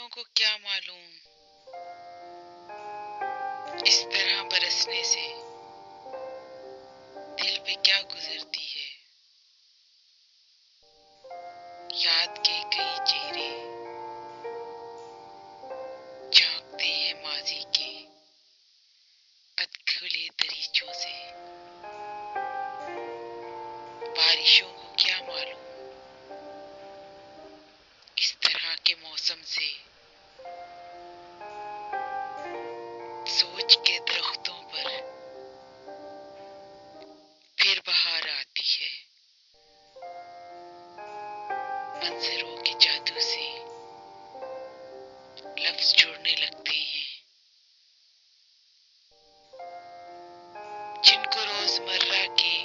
को क्या मालूम इस तरह बरसने से दिल पे क्या गुजरती है। याद के कई चेहरे झांकते हैं माजी के अधखुले दरीचों से। बारिशों को क्या मालूम इस तरह के मौसम से सोच के दरख्तों पर फिर बहार आती है। मंजरों के जादू से लफ्ज जुड़ने लगते हैं, जिनको रोजमर्रा के